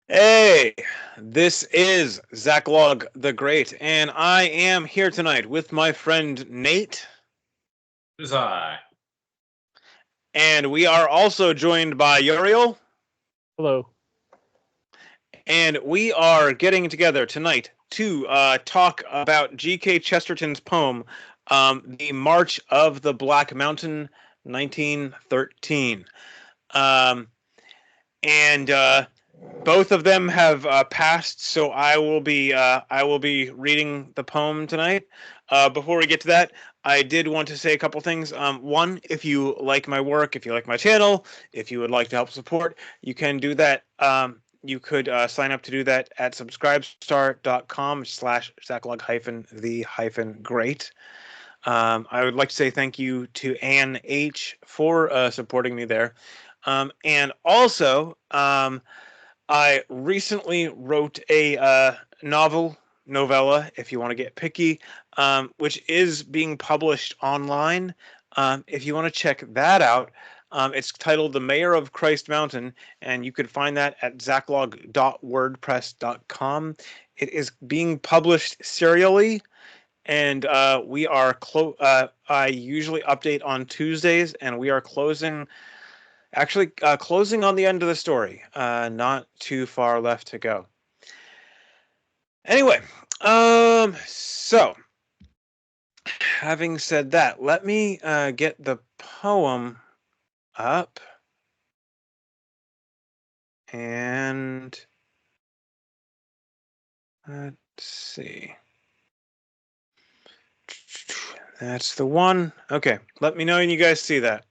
Hey, this is Zachlog the Great, and I am here tonight with my friend Nate. Who's I? And we are also joined by Uriel. Hello. And we are getting together tonight to talk about G.K. Chesterton's poem, The March of the Black Mountain, 1913. And both of them have passed, so I will be reading the poem tonight. Before we get to that, I did want to say a couple things. One, if you like my work, if you like my channel, if you would like to help support, you can do that. You could sign up to do that at subscribestar.com/Zachlog-the-great. I would like to say thank you to Ann H for supporting me there. And also, I recently wrote a novella, if you want to get picky, which is being published online. If you want to check that out, it's titled The Mayor of Christ Mountain, and you could find that at zachlog.wordpress.com. It is being published serially, and we are I usually update on Tuesdays, and we are closing on the end of the story. Not too far left to go. Anyway, so having said that, let me get the poem up. And let's see. That's the one. Okay, let me know when you guys see that.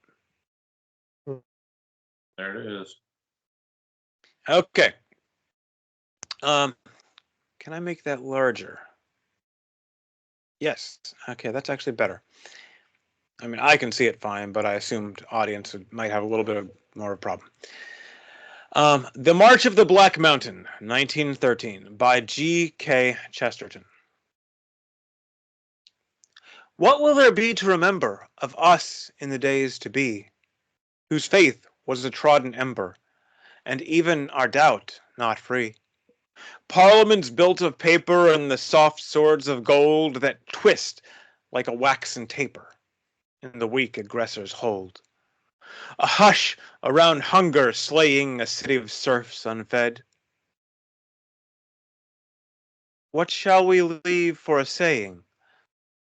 There it is. Okay. Can I make that larger? Yes. Okay, that's actually better. I mean, I can see it fine, but I assumed audience might have a little bit more of a problem. The March of the Black Mountain, 1913, by G.K. Chesterton. What will there be to remember of us in the days to be, whose faith was a trodden ember, and even our doubt not free? Parliaments built of paper and the soft swords of gold that twist like a waxen taper in the weak aggressor's hold. A hush around hunger slaying a city of serfs unfed. What shall we leave for a saying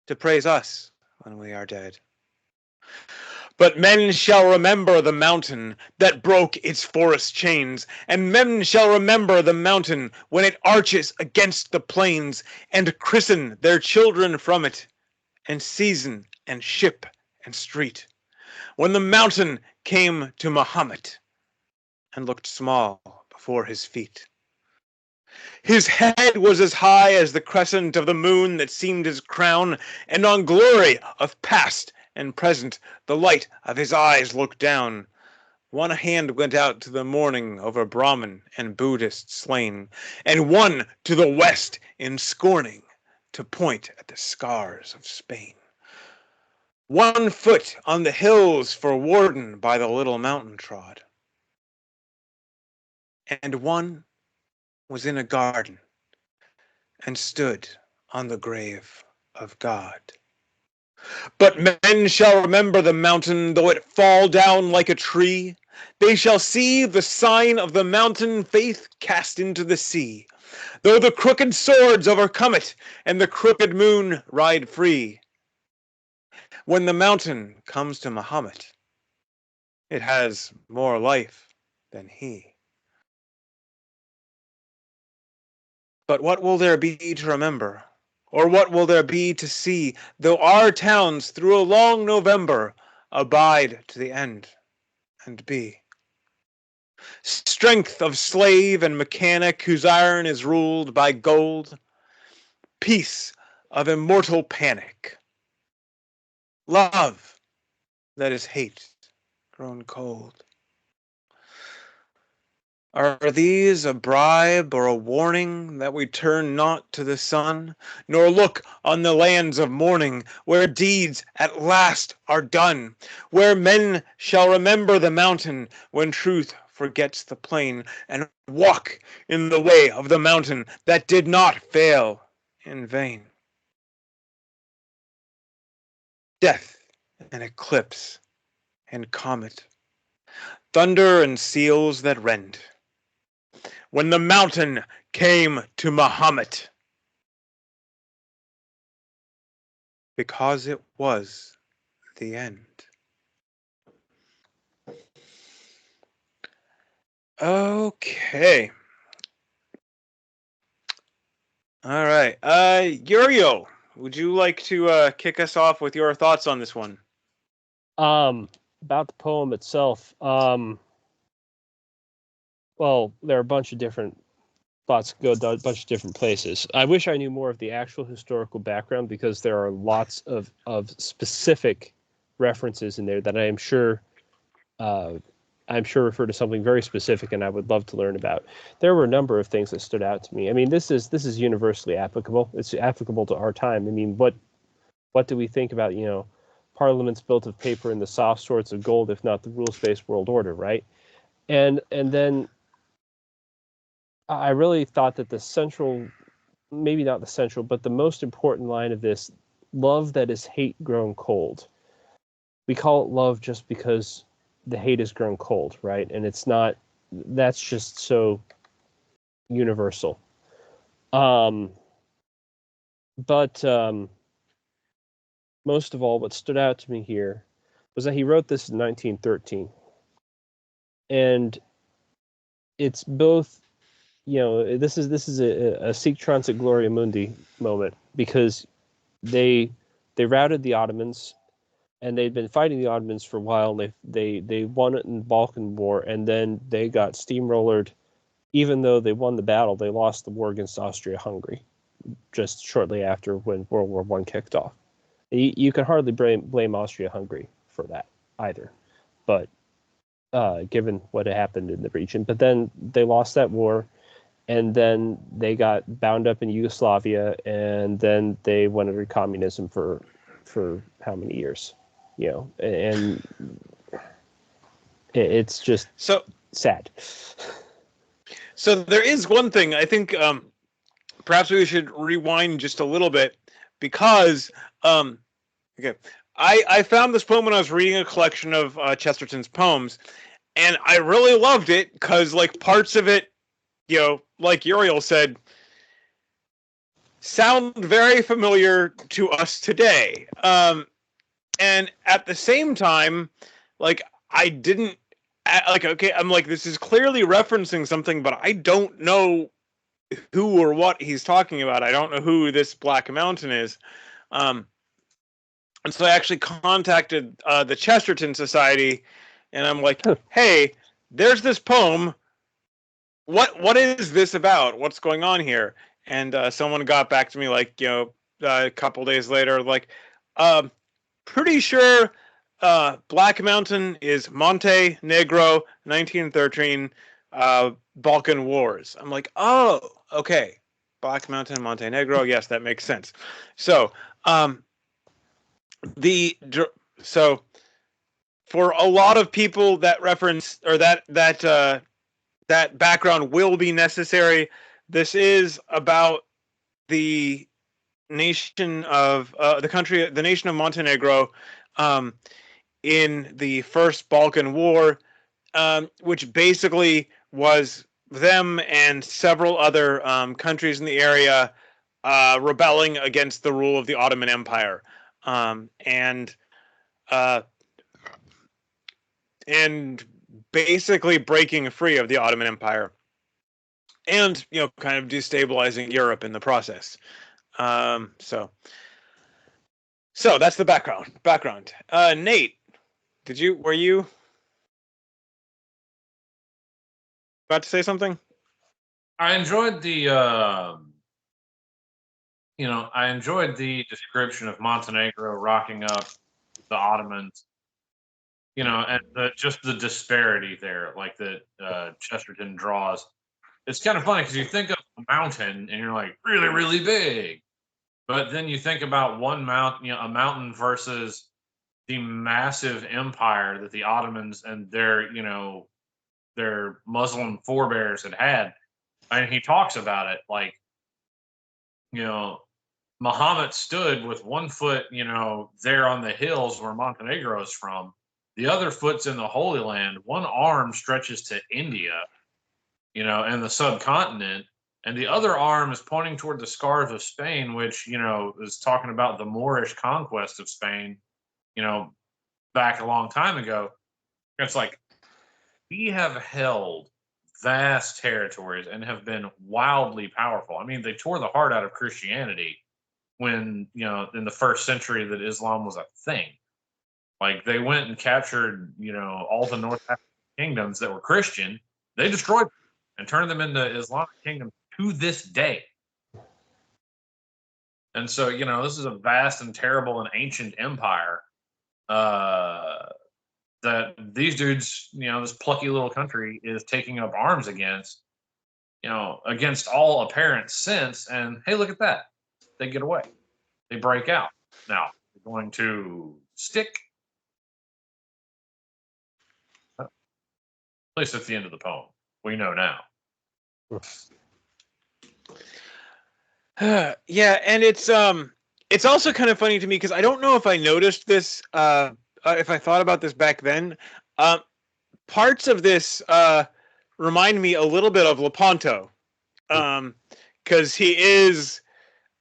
to praise us when we are dead? But men shall remember the mountain that broke its forest chains, and men shall remember the mountain when it arches against the plains, and christen their children from it, and season and ship and street. When the mountain came to Mahomet and looked small before his feet. His head was as high as the crescent of the moon that seemed his crown, and on glory of past and present the light of his eyes looked down. One hand went out to the mourning over Brahmin and Buddhist slain, and one to the west in scorning to point at the scars of Spain. One foot on the hills for warden by the little mountain trod, and one was in a garden and stood on the grave of God. But men shall remember the mountain, though it fall down like a tree. They shall see the sign of the mountain faith cast into the sea, though the crooked swords overcome it, and the crooked moon ride free. When the mountain comes to Mahomet, it has more life than he. But what will there be to remember? Or what will there be to see, though our towns through a long November abide to the end and be? Strength of slave and mechanic whose iron is ruled by gold, peace of immortal panic, love that is hate grown cold. Are these a bribe or a warning that we turn not to the sun, nor look on the lands of mourning, where deeds at last are done, where men shall remember the mountain when truth forgets the plain, and walk in the way of the mountain that did not fail in vain. Death and eclipse and comet, thunder and seals that rend, when the mountain came to Mahomet, because it was the end. Okay. All right. Uriel, would you like to kick us off with your thoughts on this one? About the poem itself. Well, there are a bunch of different thoughts go a bunch of different places. I wish I knew more of the actual historical background, because there are lots of specific references in there that I'm sure refer to something very specific, and I would love to learn about. There were a number of things that stood out to me. I mean, this is universally applicable. It's applicable to our time. I mean, what do we think about, parliaments built of paper and the soft swords of gold, if not the rules-based world order, right? And then I really thought that the central, maybe not the central, but the most important line of this, love that is hate grown cold. We call it love just because the hate has grown cold, right? And it's not, that's just so universal. But most of all, what stood out to me here was that he wrote this in 1913. And it's both, this is a Sic Transit Gloria Mundi moment, because they routed the Ottomans, and they'd been fighting the Ottomans for a while, and they won it in the Balkan War, and then they got steamrollered. Even though they won the battle, they lost the war against Austria-Hungary just shortly after, when World War I kicked off. You can hardly blame Austria-Hungary for that either, but given what had happened in the region. But then they lost that war, and then they got bound up in Yugoslavia, and then they went under communism for how many years? And it's just so sad. So there is one thing I think perhaps we should rewind just a little bit, because okay, I found this poem when I was reading a collection of Chesterton's poems, and I really loved it because, like, parts of it, like Uriel said, sound very familiar to us today. And at the same time, like, I didn't, like, okay, I'm like, this is clearly referencing something, but I don't know who or what he's talking about. I don't know who this Black Mountain is. And so I actually contacted the Chesterton Society, and I'm like, hey, there's this poem. What is this about? What's going on here? And someone got back to me, like, a couple days later, like, pretty sure Black Mountain is Monte Negro, 1913, Balkan Wars. I'm like, oh, okay. Black Mountain, Montenegro. Yes, that makes sense. So, so for a lot of people, that reference, or that background will be necessary. This is about the nation of the nation of Montenegro, in the First Balkan War, which basically was them and several other countries in the area rebelling against the rule of the Ottoman Empire, and basically breaking free of the Ottoman Empire, and kind of destabilizing Europe in the process. So that's the background. Nate, were you about to say something? I enjoyed the description of Montenegro rocking up the Ottomans, and just the disparity there, like that Chesterton draws. It's kind of funny because you think of a mountain and you're like, really, really big. But then you think about one mountain, a mountain versus the massive empire that the Ottomans and their their Muslim forebears had. And he talks about it like, Muhammad stood with one foot, there on the hills where Montenegro is from. The other foot's in the Holy Land. One arm stretches to India, and the subcontinent. And the other arm is pointing toward the scars of Spain, which, is talking about the Moorish conquest of Spain, back a long time ago. It's like, we have held vast territories and have been wildly powerful. I mean, they tore the heart out of Christianity when, in the first century that Islam was a thing. Like, they went and captured, all the North African kingdoms that were Christian. They destroyed them and turned them into Islamic kingdoms to this day. And so, this is a vast and terrible and ancient empire that these dudes, this plucky little country is taking up arms against, against all apparent sense. And hey, look at that. They get away. They break out. Now, they're going to stick. At least at the end of the poem. We know now. Yeah, and it's also kind of funny to me because I don't know if I noticed this, if I thought about this back then. Parts of this remind me a little bit of Lepanto, because he is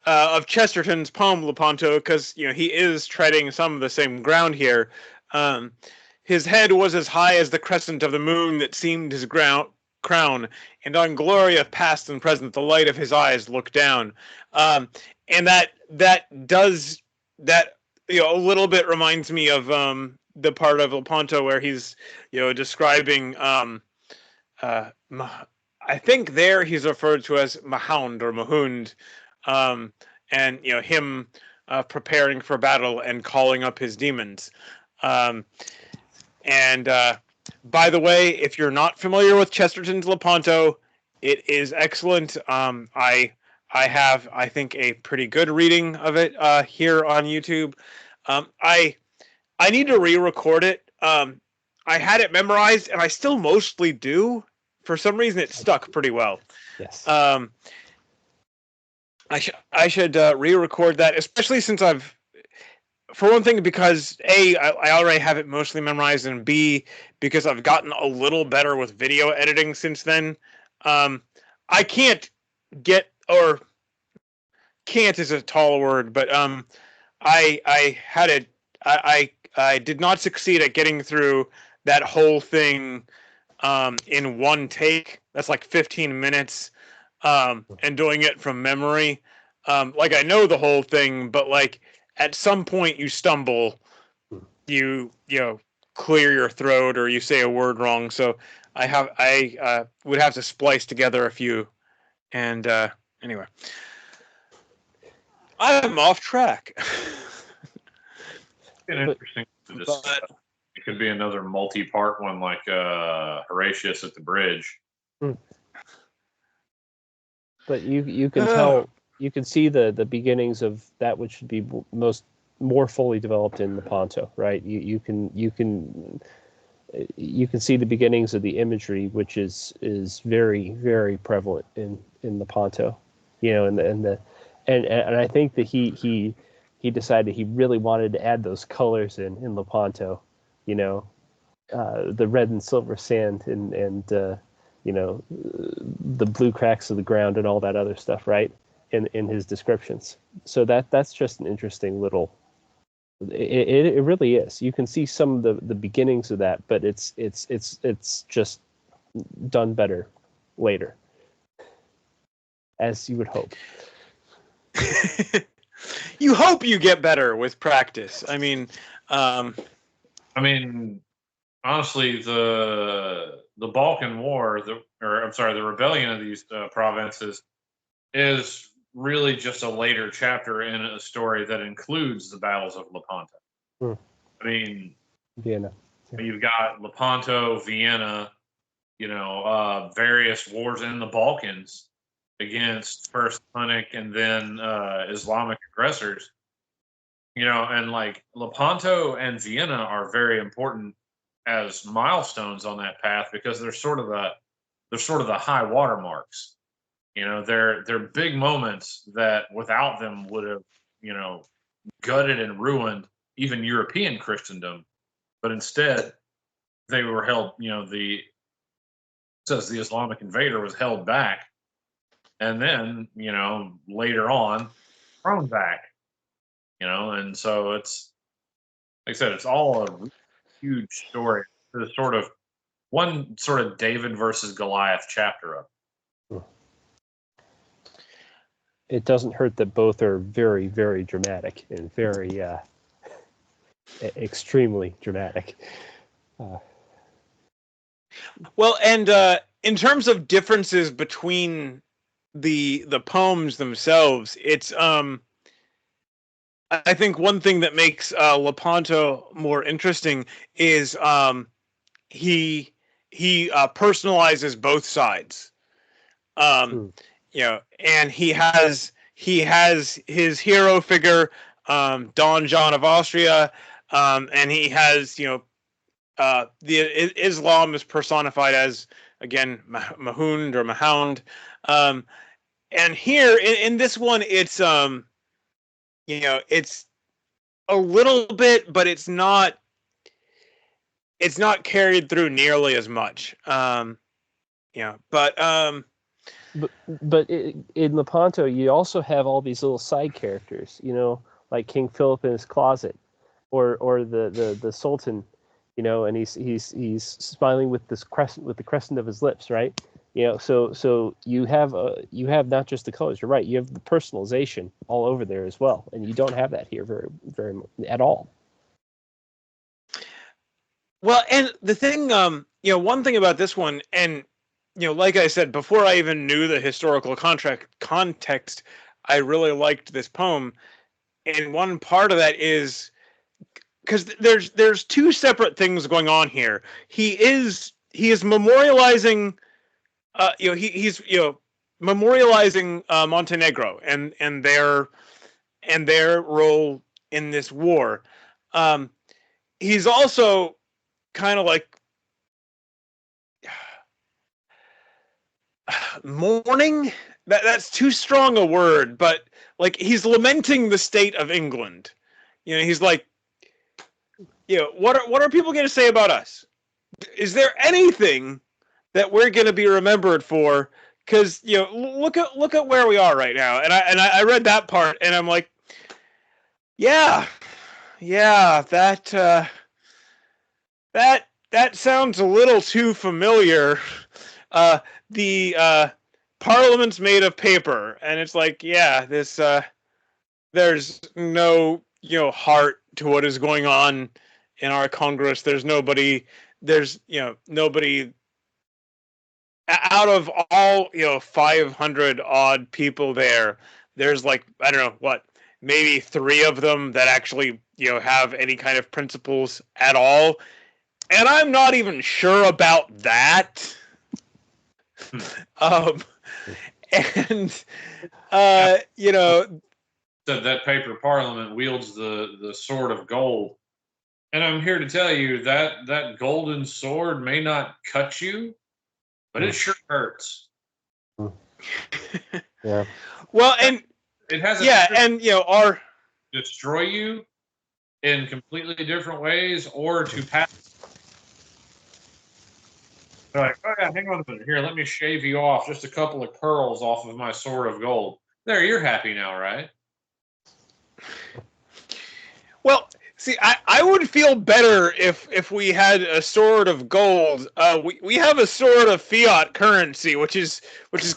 of Chesterton's poem Lepanto, because he is treading some of the same ground here. His head was as high as the crescent of the moon that seemed his crown, and on glory of past and present the light of his eyes looked down. And that does that a little bit reminds me of the part of Lepanto where he's describing I think there he's referred to as Mahound or Mahund, and him preparing for battle and calling up his demons. And by the way, if you're not familiar with Chesterton's Lepanto, it is excellent. I have, I think, a pretty good reading of it here on YouTube. I need to re-record it. I had it memorized, and I still mostly do. For some reason, it stuck pretty well. Yes. I should re-record that, especially since for one thing, because A, I already have it mostly memorized, and B, because I've gotten a little better with video editing since then. I can't get, or can't is a tall word, but I did not succeed at getting through that whole thing in one take. That's like 15 minutes, and doing it from memory. Like, I know the whole thing, but like at some point you stumble, you clear your throat, or you say a word wrong. So I would have to splice together a few. And anyway, I'm off track. Interesting. It could be another multi-part one, like Horatius at the Bridge. But you can tell, you can see the beginnings of that which should be more fully developed in Lepanto, right? You can see the beginnings of the imagery, which is very, very prevalent in Lepanto, and I think that he decided he really wanted to add those colors in Lepanto, the red and silver sand and the blue cracks of the ground and all that other stuff, right? In his descriptions. So that's just an interesting little. It really is. You can see some of the beginnings of that, but it's just done better later, as you would hope. You hope you get better with practice. I mean, honestly, the Balkan War, the rebellion of these provinces is really just a later chapter in a story that includes the battles of Lepanto. Vienna. Yeah. You've got Lepanto, Vienna, various wars in the Balkans against first Hunnic and then Islamic aggressors. And like Lepanto and Vienna are very important as milestones on that path because they're sort of the high watermarks. You know, they're big moments that without them would have, you know, gutted and ruined even European Christendom. But instead, they were held, you know, the Islamic invader was held back, and then, you know, later on thrown back. You know, and so it's like I said, it's all a huge story. There's one sort of David versus Goliath chapter of it. It doesn't hurt that both are very, very dramatic and very extremely dramatic. Well, and in terms of differences between the poems themselves, it's I think one thing that makes Lepanto more interesting is he personalizes both sides. You know, and he has his hero figure, Don John of Austria, and he has, you know, the Islam is personified as, again, Mahound or Mahound, and here in this one it's you know, it's a little bit, but it's not carried through nearly as much. You know, but in Lepanto, you also have all these little side characters, you know, like King Philip in his closet, or the Sultan, you know, and he's smiling with this crescent, with the crescent of his lips, right? You know, so you have not just the colors. You're right. You have the personalization all over there as well, and you don't have that here very at all. Well, and the thing, you know, one thing about this one, and you know, like I said, before I even knew the historical context, I really liked this poem, and one part of that is because there's two separate things going on here. He is memorializing. You know, he's you know, memorializing Montenegro and their role in this war. He's also kind of like mourning. That's too strong a word, but like he's lamenting the state of England. You know, he's like, you know, what are people going to say about us? Is there anything that we're going to be remembered for? Because, you know, look at where we are right now. And I read that part, and I'm like, yeah, that sounds a little too familiar. The Parliament's made of paper, and it's like, yeah, this there's no, you know, heart to what is going on in our Congress. There's nobody out of all, you know, 500 odd people there. There's like, I don't know what, maybe 3 of them that actually, you know, have any kind of principles at all. And I'm not even sure about that. And you know, that paper Parliament wields the sword of gold, and I'm here to tell you that golden sword may not cut you, but it sure hurts. Yeah. Well, and it has and you know, destroy you in completely different ways, or to pass. They're like, oh yeah, hang on a minute. Here, let me shave you off just a couple of curls off of my sword of gold. There, you're happy now, right? Well, see, I would feel better if we had a sword of gold. We have a sword of fiat currency, which is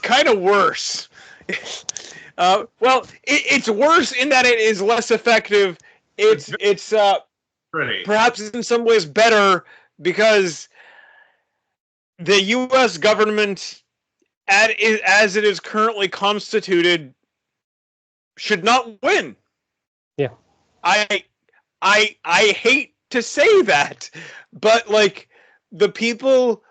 kind of worse. Well, it's worse in that it is less effective. It's pretty. Perhaps in some ways better because the U.S. government, as it is currently constituted, should not win. Yeah. I hate to say that, but like the people,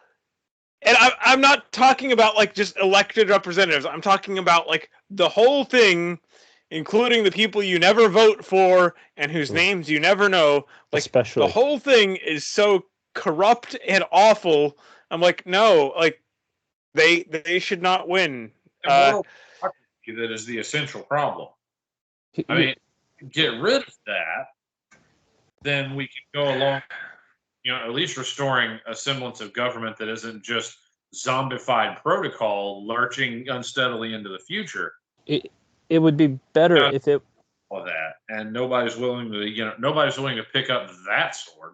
and I'm not talking about like just elected representatives. I'm talking about like the whole thing, including the people you never vote for and whose names you never know. Like especially the whole thing is so corrupt and awful. I'm like, no, like they should not win. Moral hypocrisy that is the essential problem. I mean, get rid of that, then we can go along, at least restoring a semblance of government that isn't just zombified protocol lurching unsteadily into the future. It would be better if it all that, and nobody's willing to pick up that sword.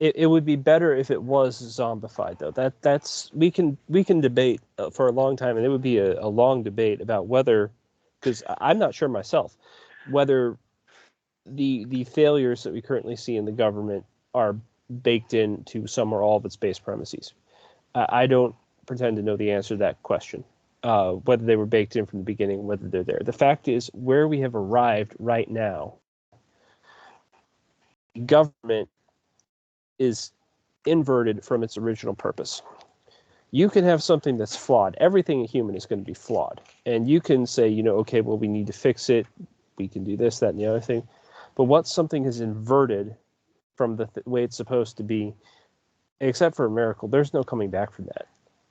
It would be better if it was zombified, though. That's we can debate for a long time, and it would be a long debate about whether, because I'm not sure myself, whether the failures that we currently see in the government are baked into some or all of its base premises. I don't pretend to know the answer to that question, whether they were baked in from the beginning, whether they're there. The fact is, where we have arrived right now, government is inverted from its original purpose. You can have something that's flawed. Everything human is going to be flawed. And you can say, okay, well, we need to fix it. We can do this, that, and the other thing. But once something is inverted from the way it's supposed to be, except for a miracle, there's no coming back from that.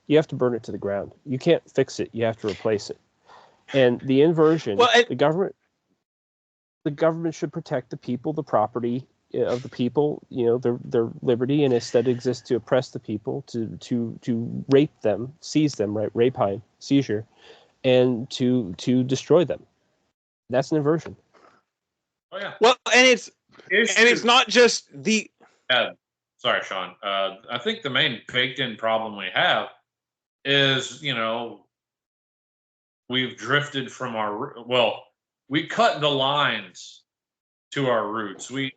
You have to burn it to the ground. You can't fix it. You have to replace it. And the inversion, the government should protect the people, the property of the people, their liberty, and instead exists to oppress the people, to rape them, seize them, right? Rapine, seizure, and to destroy them. That's an inversion. Oh yeah. Well, and it's not just the. Sorry, Sean. I think the main baked-in problem we have is, we've drifted from we cut the lines to our roots. We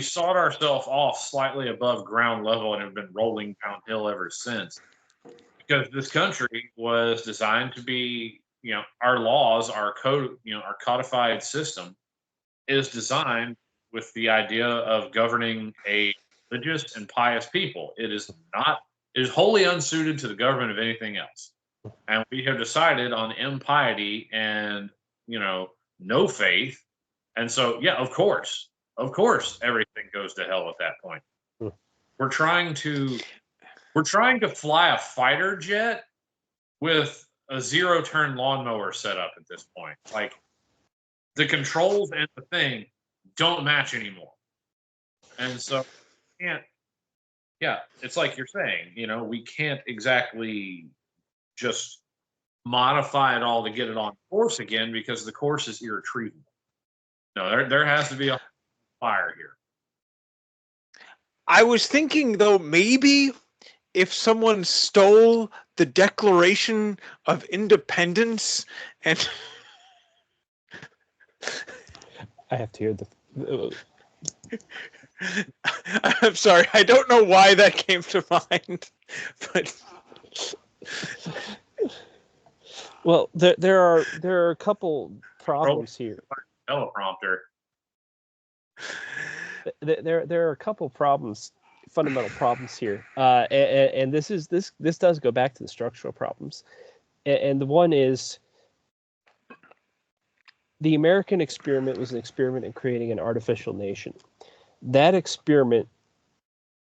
sawed ourselves off slightly above ground level and have been rolling downhill ever since. Because this country was designed to be, our laws, our code, our codified system is designed with the idea of governing a religious and pious people. It is wholly unsuited to the government of anything else. And we have decided on impiety and, no faith. And so, yeah, of course, everything goes to hell at that point. We're trying to fly a fighter jet with a zero-turn lawnmower set up at this point. Like, the controls and the thing don't match anymore. And so, it's like you're saying, we can't exactly just modify it all to get it on course again, because the course is irretrievable. No, there has to be a fire here. I was thinking, though, maybe if someone stole the Declaration of Independence and I have to hear the. I'm sorry, I don't know why that came to mind, but well, there are a couple problems here. Teleprompter. There are a couple problems, fundamental problems here, and this does go back to the structural problems, and the one is the American experiment was an experiment in creating an artificial nation. That experiment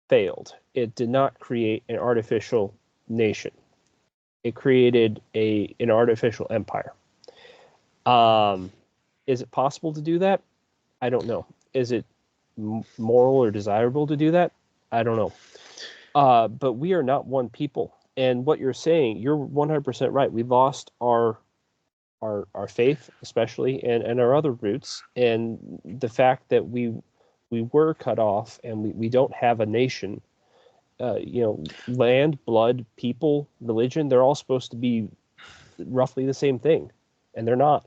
failed. It did not create an artificial nation. It created an artificial empire. Is it possible to do that? I don't know. Is it moral or desirable to do that? I don't know. But we are not one people. And what you're saying, you're 100% right. We lost our faith, especially, and our other roots. And the fact that we were cut off and we don't have a nation, land, blood, people, religion, they're all supposed to be roughly the same thing. And they're not.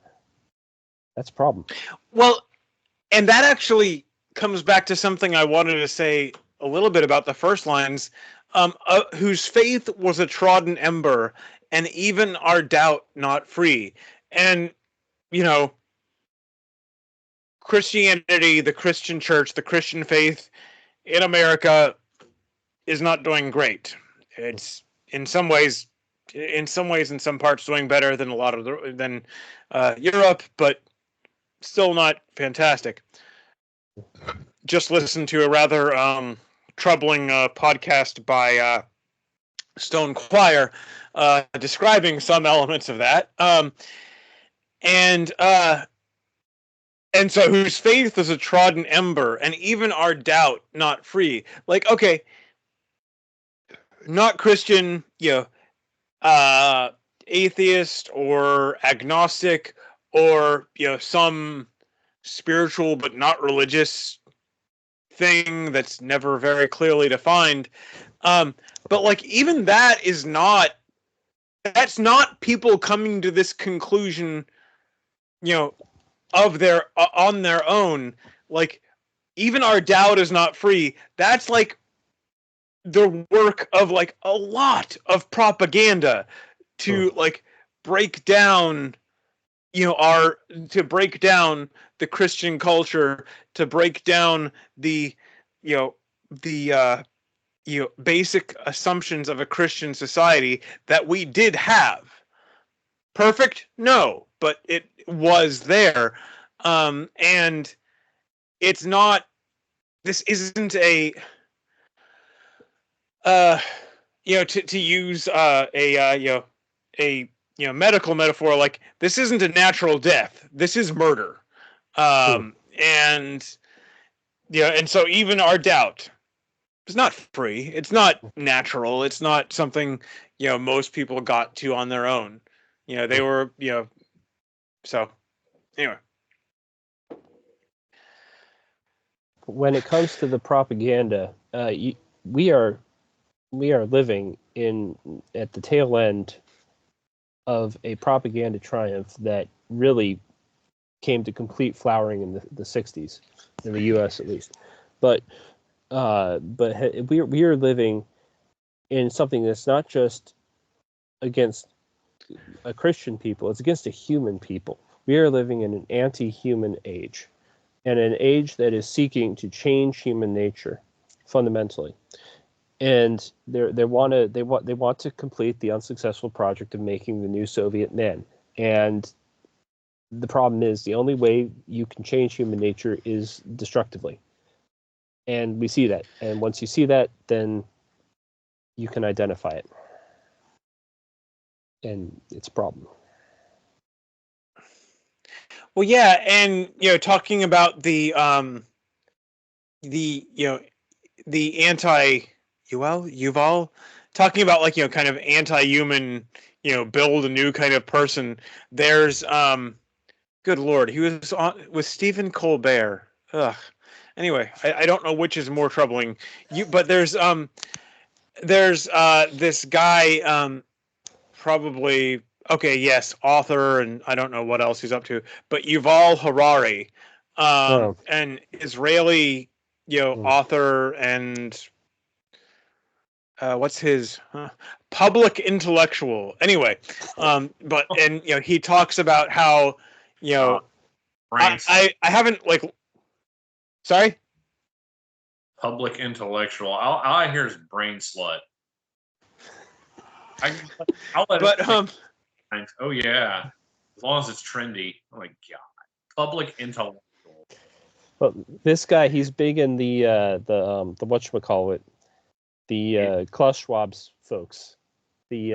That's a problem. Well, and that actually comes back to something I wanted to say a little bit about the first lines, whose faith was a trodden ember, and even our doubt not free. And, Christianity, the Christian church, the Christian faith in America is not doing great. It's in some ways, in some parts, doing better than a lot of than Europe, but still not fantastic. Just listen to a rather troubling podcast by Stone Choir describing some elements of that. And so whose faith is a trodden ember, and even our doubt not free. Like, okay, not Christian, atheist or agnostic or some spiritual but not religious thing that's never very clearly defined. But like even that's not people coming to this conclusion, of their on their own. Like even our doubt is not free. That's like the work of like a lot of propaganda to like break down to break down the Christian culture, to break down the basic assumptions of a Christian society that we did have. Perfect? No, but it was there. And it's not, this isn't a to use a medical metaphor, like this isn't a natural death. This is murder. And so even our doubt is not free. It's not natural. It's not something most people got to on their own. They were so anyway. When it comes to the propaganda, we are living at the tail end of a propaganda triumph that really came to complete flowering in the 60s, in the U.S. at least. But we are living in something that's not just against a Christian people; it's against a human people. We are living in an anti-human age, and an age that is seeking to change human nature fundamentally. And they want to complete the unsuccessful project of making the new Soviet men. And the problem is the only way you can change human nature is destructively. And we see that. And once you see that, then you can identify it. And it's a problem. Well, yeah, and talking about the Yuval, talking about like kind of anti-human, build a new kind of person. There's good Lord, he was on with Stephen Colbert. Ugh. Anyway, I don't know which is more troubling. But there's this guy, probably, okay, yes, author, and I don't know what else he's up to, but Yuval Harari, an Israeli, author, and what's his public intellectual. Anyway, but and he talks about how I haven't like. Sorry. Public intellectual. All I hear is brain slut. I'll let it. Oh yeah, as long as it's trendy. Oh my god, public intellectual. Well, this guy, he's big in the whatchamacallit, the Klaus Schwab's folks. The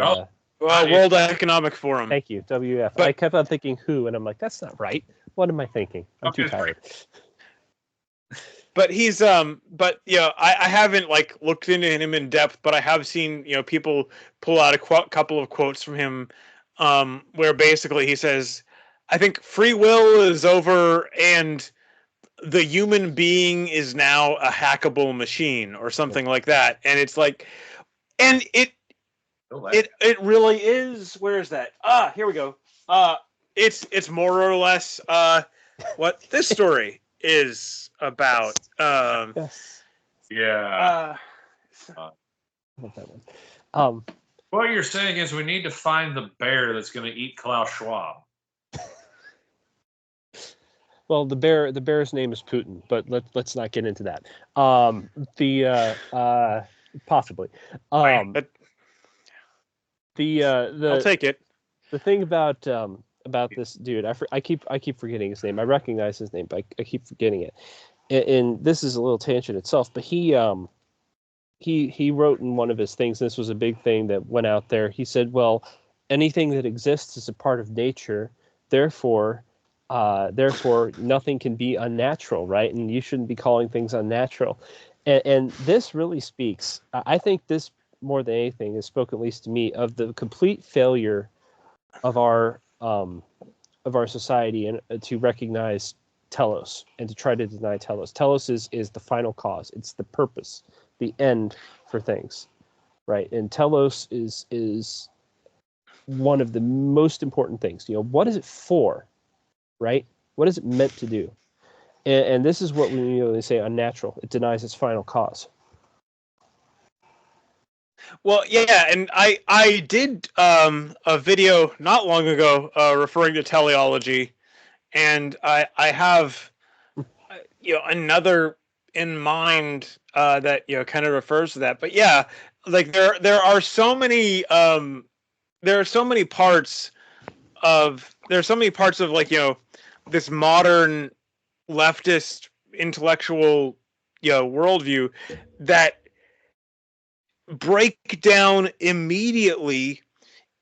World Economic Forum. Thank you, WF. But I kept on thinking who, and I'm like, that's not right. What am I thinking? I'm too tired. But he's but I haven't like looked into him in depth, but I have seen people pull out a couple of quotes from him, where basically he says, I think free will is over and the human being is now a hackable machine or something like that. And it's like, and it really is. Where is that? Here we go. It's more or less what this story is about. Yes. Yeah. Not that one. What you're saying is we need to find the bear that's going to eat Klaus Schwab. Well, the bear's name is Putin, but let's not get into that. Possibly. I'll take it. The thing about this dude, I keep forgetting his name. I recognize his name, but I keep forgetting it. And this is a little tangent itself, but he he wrote in one of his things, this was a big thing that went out there. He said, well, anything that exists is a part of nature, therefore nothing can be unnatural, right? And you shouldn't be calling things unnatural. And this really speaks, I think this more than anything has spoken, at least to me, of the complete failure of our society and to recognize telos and to try to deny telos. Telos is the final cause. It's the purpose, the end for things, right? And telos is one of the most important things. What is it for, right? What is it meant to do? And this is what we mean when they say unnatural. It denies its final cause. Well, yeah, and I did a video not long ago referring to teleology, and I have another in mind that kind of refers to that. But yeah, like there are so many parts of like this modern leftist intellectual worldview that break down immediately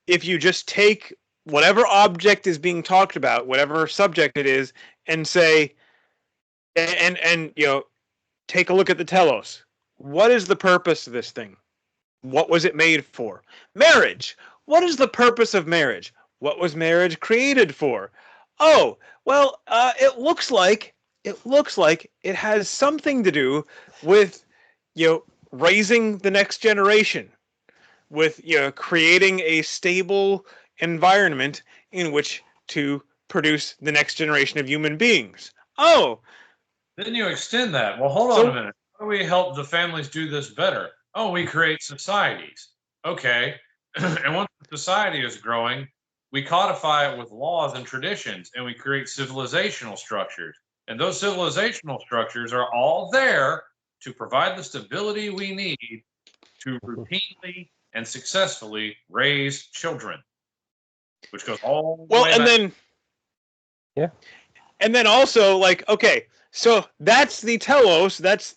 if you just take whatever object is being talked about, whatever subject it is, and say and take a look at the telos. What is the purpose of this thing? What was it made for? Marriage. What is the purpose of marriage? What was marriage created for? Oh, well, it looks like it has something to do with raising the next generation, with creating a stable environment in which to produce the next generation of human beings. Oh, Then you extend that. Well, hold on a minute. How do we help the families do this better? Oh, we create societies. Okay. And once the society is growing, we codify it with laws and traditions, and we create civilizational structures. And those civilizational structures are all there to provide the stability we need to routinely and successfully raise children, which goes all the way and back. then Yeah. And then also, like, okay, so that's the telos. That's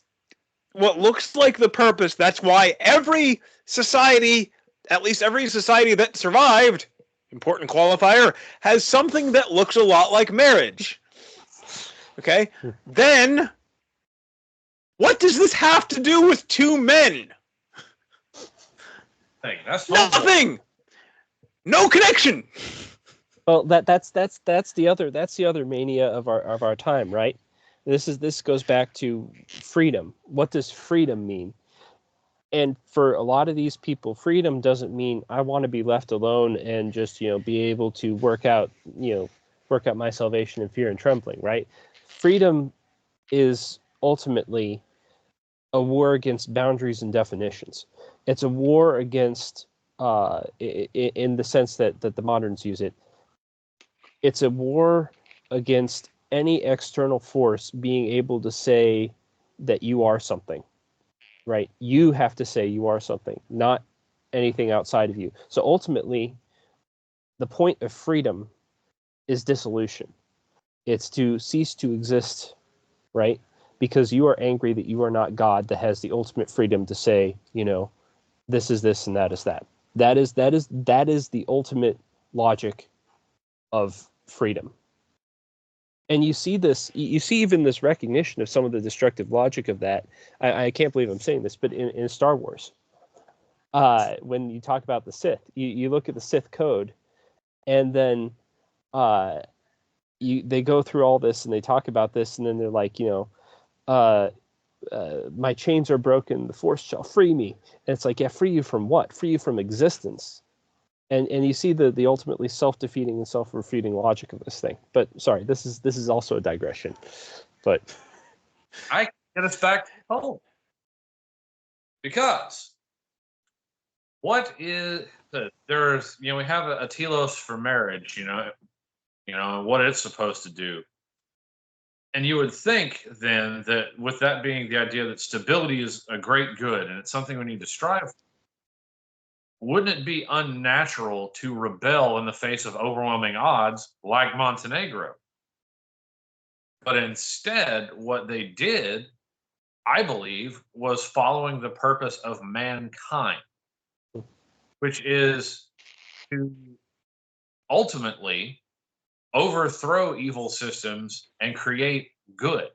what looks like the purpose. That's why every society, at least every society that survived, important qualifier, has something that looks a lot like marriage. Okay? Then, what does this have to do with two men? That's nothing. No connection. Well, that's the other mania of our time, right? This goes back to freedom. What does freedom mean? And for a lot of these people, freedom doesn't mean I want to be left alone and just be able to work out my salvation in fear and trembling, right? Freedom is ultimately a war against boundaries and definitions. It's a war against, in the sense that the moderns use it, it's a war against any external force being able to say that you are something, right? You have to say you are something, not anything outside of you. So ultimately, the point of freedom is dissolution. It's to cease to exist, right? Because you are angry that you are not God that has the ultimate freedom to say, this is this and that is that. That is the ultimate logic of freedom. And you see even this recognition of some of the destructive logic of that. I can't believe I'm saying this, but in Star Wars, when you talk about the Sith, you look at the Sith code, and then they go through all this and they talk about this, and then they're like, my chains are broken, the Force shall free me. And it's like, yeah, free you from what? Free you from existence. And you see the ultimately self-defeating and self-refuting logic of this thing. But sorry, this is also a digression. But I get us back home, because what is there's we have a telos for marriage, what it's supposed to do. And you would think then that with that being the idea that stability is a great good and it's something we need to strive for, wouldn't it be unnatural to rebel in the face of overwhelming odds like Montenegro? But instead, what they did I believe, was following the purpose of mankind, which is to ultimately overthrow evil systems and create good,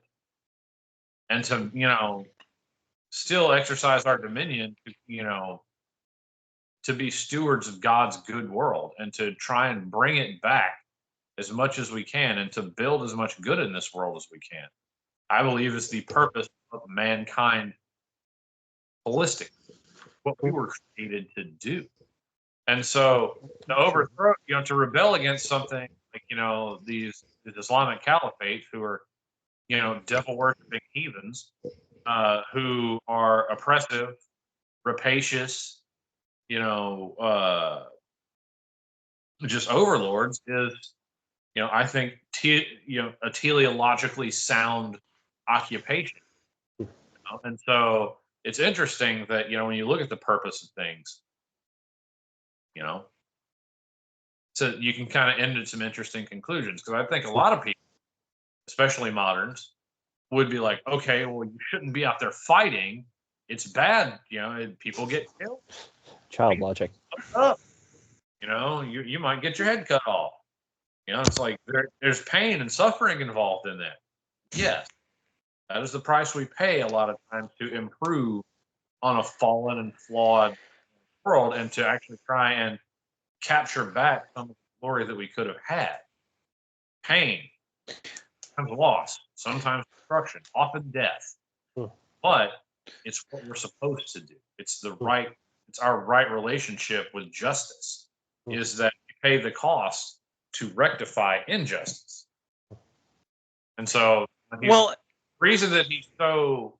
and to, still exercise our dominion, to be stewards of God's good world and to try and bring it back as much as we can and to build as much good in this world as we can. I believe is the purpose of mankind holistic, what we were created to do. And so to overthrow, to rebel against something like, these Islamic caliphate who are, devil worshipping heathens, who are oppressive, rapacious, just overlords is, I think, a teleologically sound occupation. And so it's interesting that, when you look at the purpose of things, so you can kind of end at some interesting conclusions. Because I think a lot of people, especially moderns, would be like, okay, well, you shouldn't be out there fighting. It's bad, people get killed. Child logic. Up. You might get your head cut off. It's like there's pain and suffering involved in that. Yes, that is the price we pay a lot of times to improve on a fallen and flawed world and to actually try and capture back some of the glory that we could have had. Pain, sometimes loss, sometimes destruction, often death. But it's what we're supposed to do. It's our right relationship with justice, is that you pay the cost to rectify injustice. And so the reason that he's so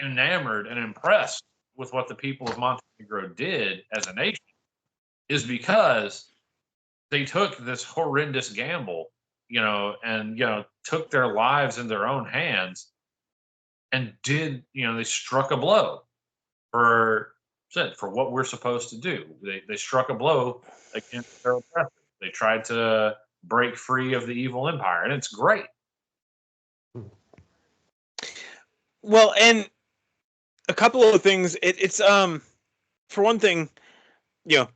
enamored and impressed with what the people of Montenegro did as a nation is because they took this horrendous gamble, and took their lives in their own hands and they struck a blow for what we're supposed to do. They struck a blow against their oppressors. They tried to break free of the evil empire, and it's great. Well, and a couple of things. It's for one thing, you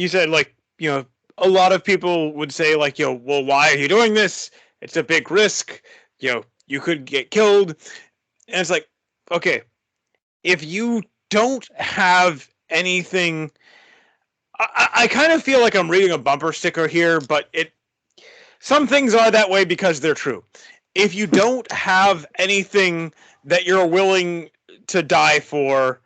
said a lot of people would say well, why are you doing this? It's a big risk. You could get killed, and it's like, okay, if you don't have anything. I kind of feel like I'm reading a bumper sticker here, but some things are that way because they're true. If you don't have anything that you're willing to die for,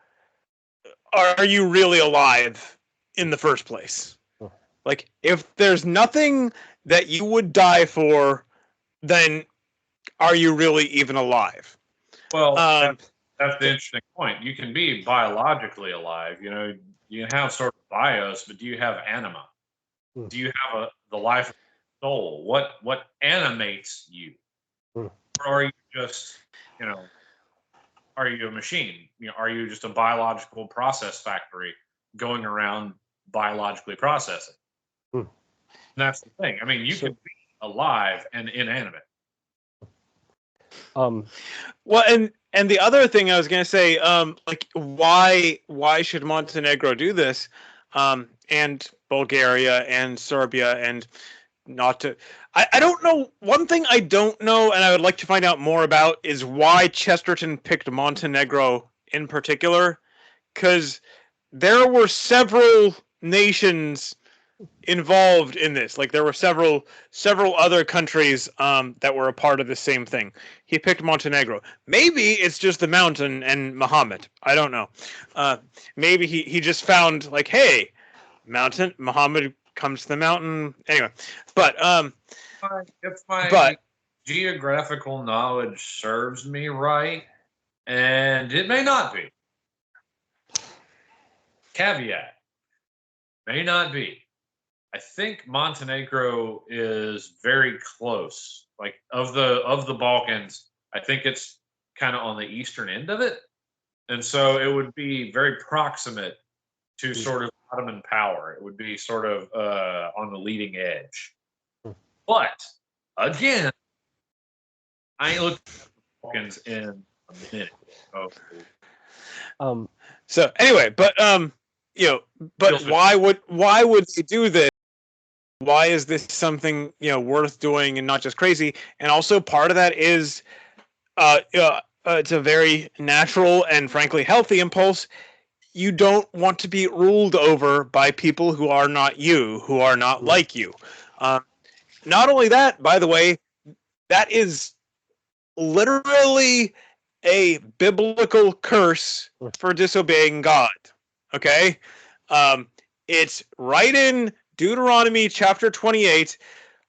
are you really alive in the first place? Like, if there's nothing that you would die for, then are you really even alive? Well, that's the interesting point. You can be biologically alive. You can have sort of bios, but do you have anima? Do you have the life of the soul? What animates you? Or are you just, are you a machine? Are you just a biological process factory going around biologically processing? And that's the thing. I mean, you can be alive and inanimate. Well, and the other thing I was going to say, why should Montenegro do this? And Bulgaria and Serbia, and not to, I don't know. One thing I don't know, and I would like to find out more about, is why Chesterton picked Montenegro in particular, because there were several nations involved in this. Like, there were several other countries that were a part of the same thing. He picked Montenegro. Maybe it's just the mountain and Muhammad. I don't know. Maybe he just found hey, mountain, Muhammad comes to the mountain. Anyway, but if my geographical knowledge serves me right, and it may not be. Caveat, may not be. I think Montenegro is very close. Like, of the Balkans, I think it's kind of on the eastern end of it. And so it would be very proximate to sort of Ottoman power. It would be sort of on the leading edge. But again, I ain't looking at the Balkans in a minute. Oh, So anyway, but Feels why would they do this? Why is this something worth doing and not just crazy? And also part of that is it's a very natural and frankly healthy impulse. You don't want to be ruled over by people who are not you, who are not like you. Not only that, by the way, that is literally a biblical curse for disobeying God. Okay? It's right in Deuteronomy chapter 28.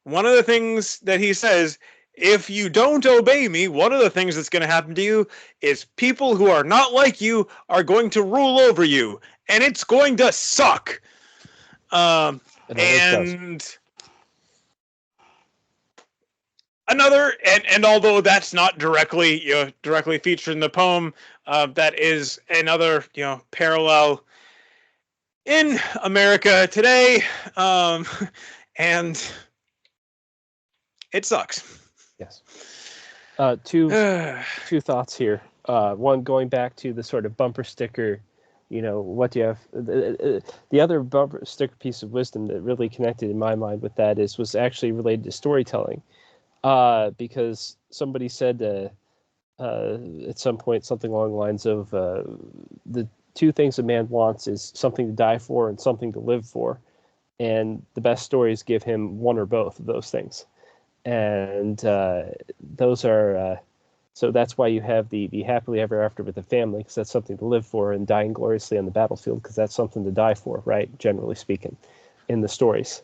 One of the things that he says, if you don't obey me, one of the things that's going to happen to you is people who are not like you are going to rule over you, and it's going to suck. And although that's not directly featured in the poem, that is another parallel in America today, and it sucks. Yes. Two thoughts here. One, going back to the sort of bumper sticker, what do you have? The other bumper sticker piece of wisdom that really connected in my mind with that was actually related to storytelling, because somebody said at some point something along the lines of the two things a man wants is something to die for and something to live for, and the best stories give him one or both of those things. And those are so that's why you have the happily ever after with the family, because that's something to live for, and dying gloriously on the battlefield, because that's something to die for, right? Generally speaking, in the stories.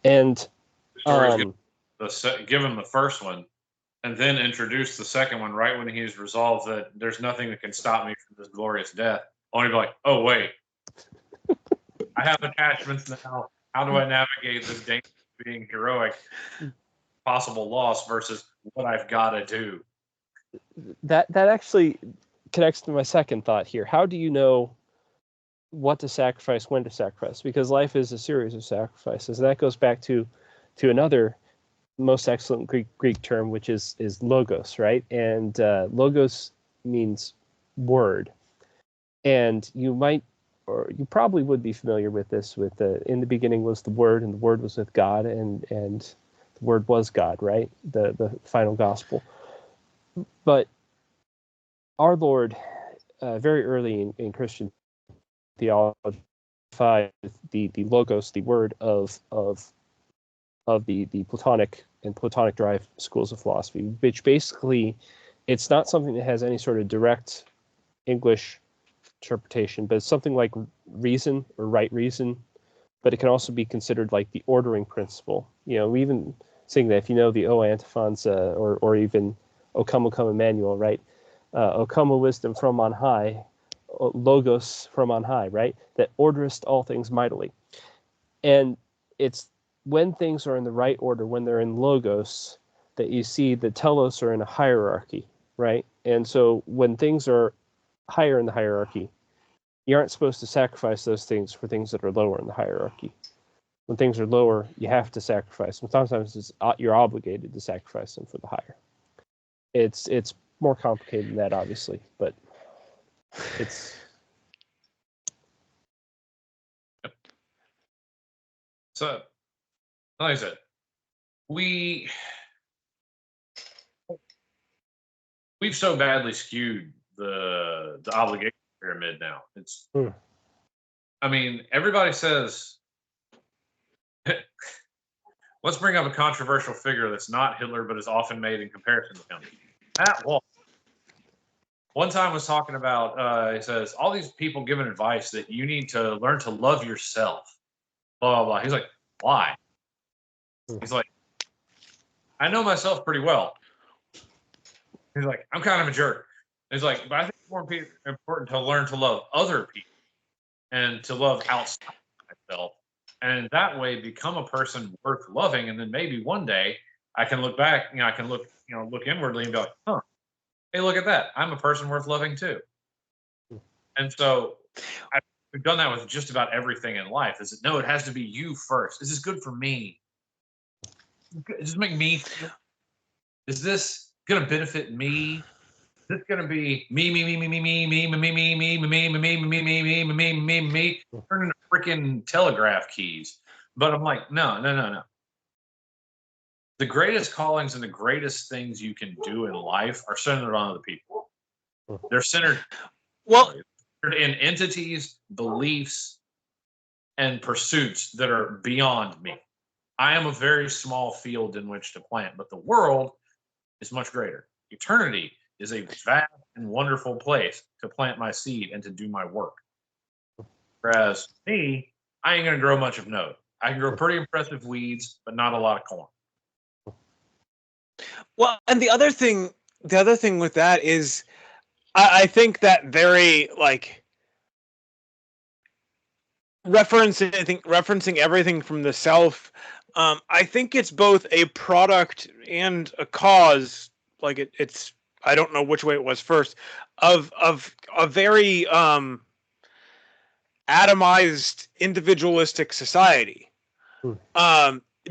And give him the first one, and then introduce the second one right when he's resolved that there's nothing that can stop me from this glorious death. Only be like, oh wait, I have attachments now. How do I navigate this danger of being heroic? Possible loss versus what I've got to do. That actually connects to my second thought here. How do you know what to sacrifice, when to sacrifice? Because life is a series of sacrifices. And that goes back to another most excellent Greek term, which is logos, right? And logos means word. And you might, or you probably would be familiar with this, with in the beginning was the Word, and the Word was with God, and the Word was God, right? The final gospel. But our Lord, very early in Christian theology, the logos, the word of the Platonic and Platonic derived schools of philosophy, which basically it's not something that has any sort of direct English interpretation, but it's something like reason or right reason. But it can also be considered like the ordering principle. We even saying that if you know the O antiphons, or even O come, Emmanuel, right? O come, wisdom from on high, logos from on high, right? That orderest all things mightily. And it's when things are in the right order, when they're in logos, that you see the telos are in a hierarchy, right? And so when things are higher in the hierarchy, you aren't supposed to sacrifice those things for things that are lower in the hierarchy. When things are lower, you have to sacrifice them. Sometimes you're obligated to sacrifice them for the higher. It's more complicated than that, obviously, but it's. So, like I said, we've so badly skewed the obligation pyramid now. It's, I mean, everybody says, let's bring up a controversial figure that's not Hitler, but is often made in comparison to him. Matt Walsh. One time was talking about, he says, all these people giving advice that you need to learn to love yourself. Blah, blah, blah. He's like, why? He's like, I know myself pretty well. He's like, I'm kind of a jerk. He's like, but I think it's more important to learn to love other people and to love outside myself. And that way become a person worth loving. And then maybe one day I can look back, I can look inwardly and be like, huh, hey, look at that. I'm a person worth loving too. And so I've done that with just about everything in life. Is it, no, it has to be you first. Is this good for me? Does this make me feel? Is this going to benefit me? this going to be me, turn into freaking telegraph keys? But I'm like, no. The greatest callings and the greatest things you can do in life are centered on other people. They're centered in entities, beliefs, and pursuits that are beyond me. I am a very small field in which to plant, but the world is much greater. Eternity is a vast and wonderful place to plant my seed and to do my work. Whereas me, I ain't gonna grow much of note. I can grow pretty impressive weeds, but not a lot of corn. Well, and the other thing with that is, I think that very like referencing everything from the self. I think it's both a product and a cause. Like it's I don't know which way it was first of a very atomized individualistic society.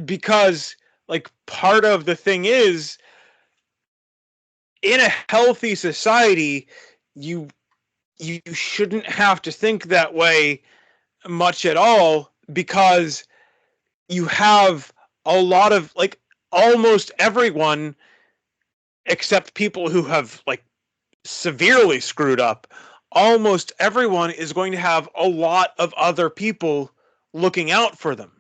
Because like part of the thing is, in a healthy society, you shouldn't have to think that way much at all, because you have a lot of like almost everyone, except people who have like severely screwed up, almost everyone is going to have a lot of other people looking out for them.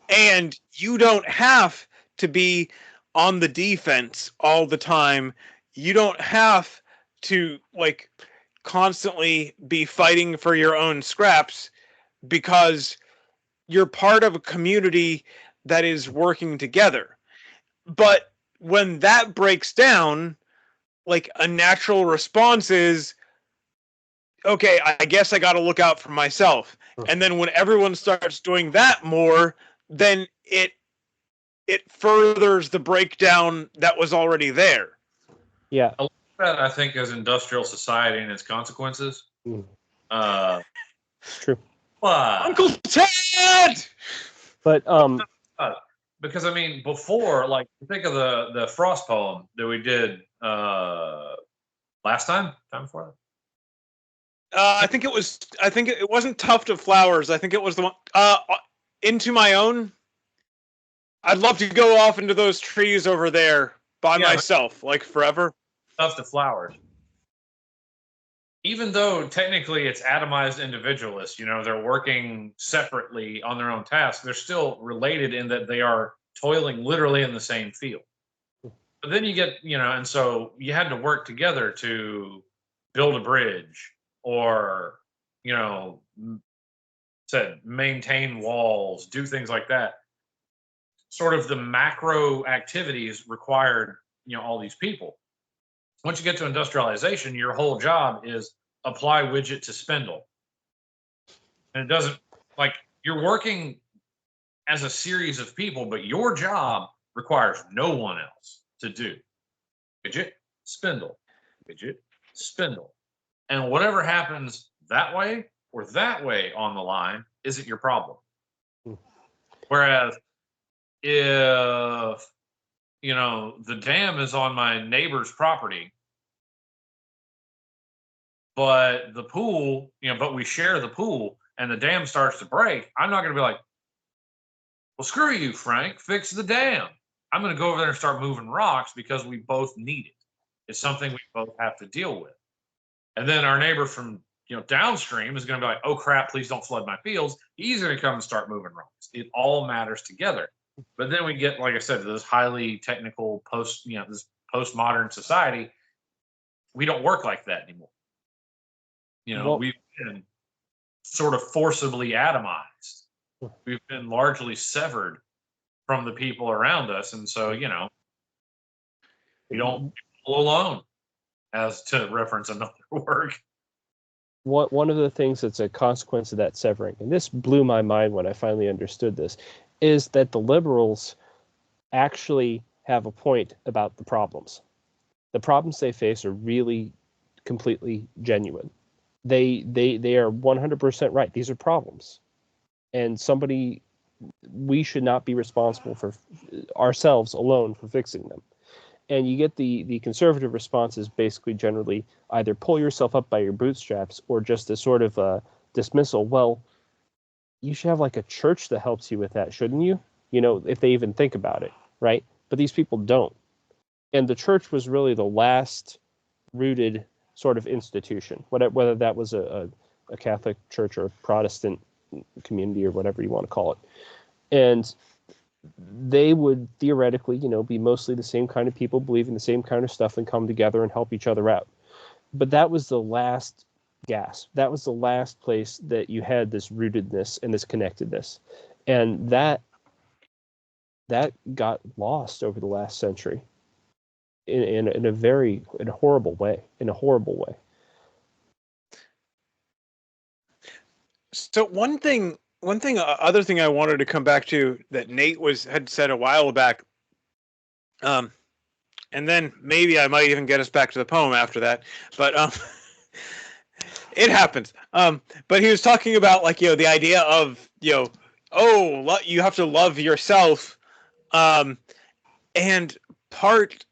And you don't have to be on the defense all the time. You don't have to like constantly be fighting for your own scraps, because you're part of a community that is working together. But when that breaks down, like a natural response is, okay, I guess I got to look out for myself. And then when everyone starts doing that more, then it furthers the breakdown that was already there. Yeah. A lot of that, I think, is industrial society and its consequences. It's true. Uncle Ted! But because I mean, before, like, think of the Frost poem that we did last time before that. I think it wasn't Tuft of Flowers. I think it was the one Into My Own. I'd love to go off into those trees over there by myself, like forever. Tuft of Flowers. Even though technically it's atomized individualists, they're working separately on their own tasks, they're still related in that they are toiling literally in the same field. But then you get, and so you had to work together to build a bridge or, maintain walls, do things like that. Sort of the macro activities required, all these people. Once you get to industrialization, your whole job is apply widget to spindle. And it doesn't, like, you're working as a series of people, but your job requires no one else to do. Widget, spindle, widget, spindle. And whatever happens that way or that way on the line isn't your problem. Whereas if, the dam is on my neighbor's property, but the pool, but we share the pool and the dam starts to break, I'm not going to be like, well, screw you, Frank, fix the dam. I'm going to go over there and start moving rocks because we both need it. It's something we both have to deal with. And then our neighbor from, downstream is going to be like, oh crap, please don't flood my fields. He's going to come and start moving rocks. It all matters together. But then we get, like I said, this highly technical this postmodern society. We don't work like that anymore. We've been sort of forcibly atomized. We've been largely severed from the people around us. And so, we don't feel alone, as to reference another work. One of the things that's a consequence of that severing, and this blew my mind when I finally understood this, is that the liberals actually have a point about the problems. The problems they face are really completely genuine. They are 100% right. These are problems. And we should not be responsible for ourselves alone for fixing them. And you get the conservative response is basically generally either pull yourself up by your bootstraps or just a sort of dismissal. Well, you should have like a church that helps you with that, shouldn't you? If they even think about it, right? But these people don't. And the church was really the last rooted sort of institution, whether that was a Catholic church or a Protestant community or whatever you want to call it. And they would theoretically, be mostly the same kind of people, believing the same kind of stuff and come together and help each other out. But that was the last gasp. That was the last place that you had this rootedness and this connectedness. And that got lost over the last century in a horrible way. So other thing I wanted to come back to that Nate had said a while back, and then maybe I might even get us back to the poem after that, but it happens. But he was talking about the idea of you have to love yourself, and part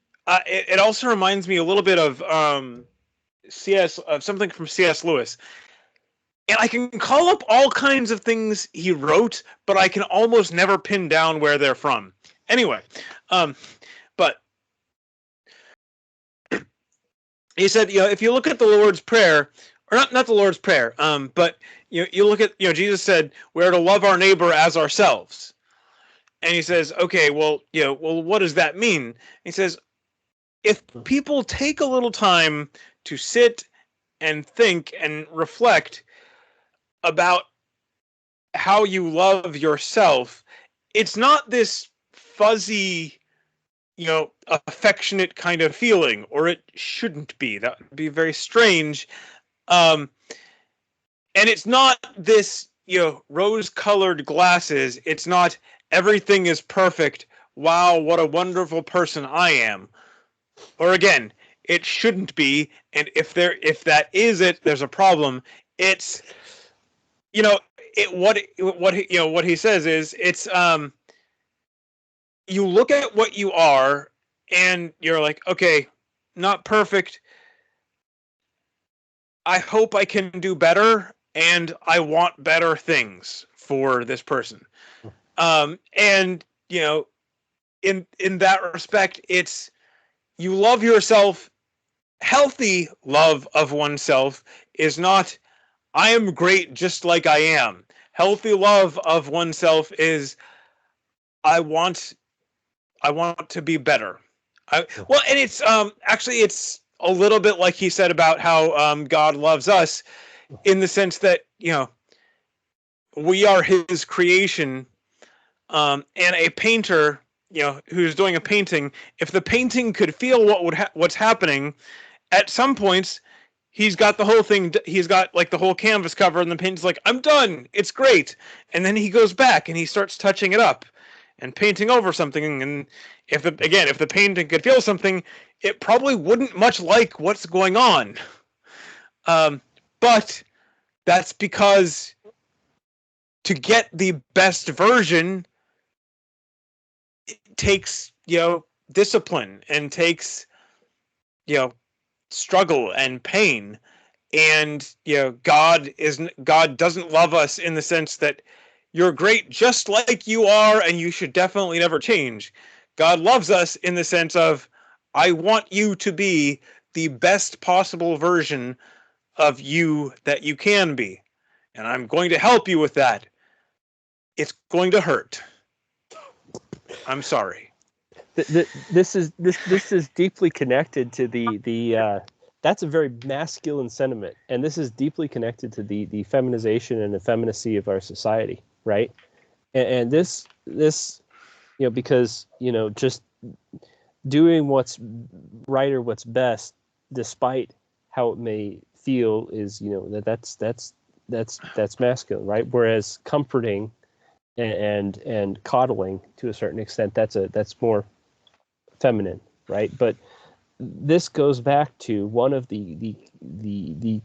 it also reminds me a little bit of something from C.S. Lewis. And I can call up all kinds of things he wrote, but I can almost never pin down where they're from. Anyway, but he said, if you look at the Lord's Prayer, or not the Lord's Prayer, but you look at, Jesus said, we're to love our neighbor as ourselves. And he says, okay, well, what does that mean? He says, if people take a little time to sit and think and reflect about how you love yourself, it's not this fuzzy, affectionate kind of feeling, or it shouldn't be. That would be very strange. And it's not this, rose-colored glasses. It's not everything is perfect. Wow, what a wonderful person I am. Or again, it shouldn't be. And if that is it, there's a problem. It's what he says is it's you look at what you are and you're like, okay, not perfect. I hope I can do better, and I want better things for this person. And in that respect, it's you love yourself. Healthy love of oneself is not I am great just like I am. Healthy love of oneself is I want to be better. And it's actually it's a little bit like he said about how God loves us, in the sense that we are His creation, and a painter who's doing a painting, if the painting could feel what's happening, at some points he's got the whole thing. He's got the whole canvas covered, and the painter's like, "I'm done. It's great." And then he goes back and he starts touching it up and painting over something. And if the painting could feel something, it probably wouldn't much like what's going on. But that's because to get the best version, it takes discipline and takes struggle and pain. And God doesn't love us in the sense that you're great just like you are and you should definitely never change. God loves us in the sense of, I want you to be the best possible version of you that you can be, and I'm going to help you with that. It's going to hurt. I'm sorry. This is deeply connected to the that's a very masculine sentiment, and this is deeply connected to the feminization and effeminacy of our society, right? And this because just doing what's right or what's best, despite how it may feel, is that's masculine, right? Whereas comforting and coddling to a certain extent, that's more feminine, right? But this goes back to one of the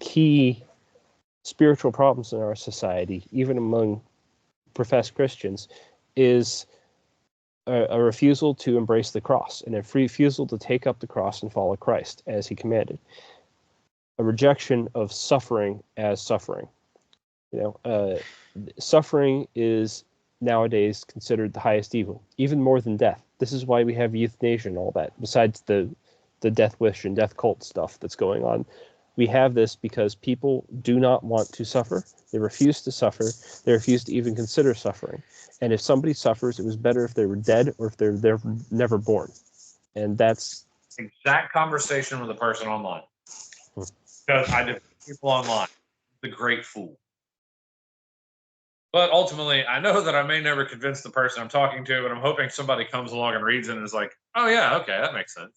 key spiritual problems in our society, even among professed Christians, is a refusal to embrace the cross, and a refusal to take up the cross and follow Christ as he commanded. A rejection of suffering as suffering. Suffering is nowadays considered the highest evil, even more than death. This is why we have euthanasia and all that, besides the death wish and death cult stuff that's going on. We have this because people do not want to suffer. They refuse to suffer. They refuse to even consider suffering. And if somebody suffers, it was better if they were dead or if they're never born. And that's exact conversation with a person online. Because I defend people online. The great fool. But ultimately, I know that I may never convince the person I'm talking to, but I'm hoping somebody comes along and reads it and is like, oh yeah, okay, that makes sense.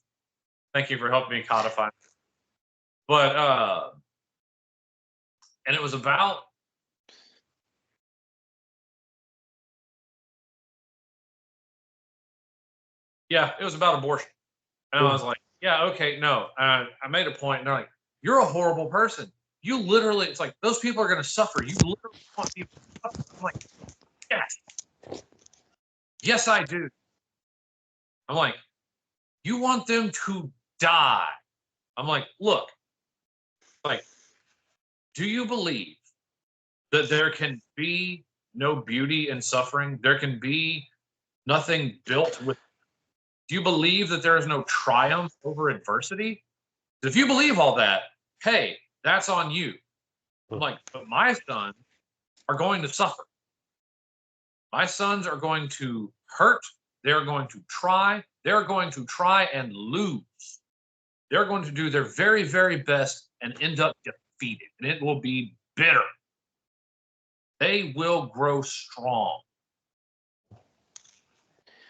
Thank you for helping me codify. But and it was about abortion. And I was like, yeah, okay, no. I made a point, and they're like, you're a horrible person. You literally, it's like, those people are going to suffer. You literally want people to suffer. I'm like, yes. Yes, I do. I'm like, you want them to die. I'm like, look, like, do you believe that there can be no beauty in suffering? There can be nothing built with. Do you believe that there is no triumph over adversity? If you believe all that, hey, that's on you. I'm like, but my sons are going to suffer. My sons are going to hurt. They're going to try. They're going to try and lose. They're going to do their very, very best and end up defeated. And it will be bitter. They will grow strong.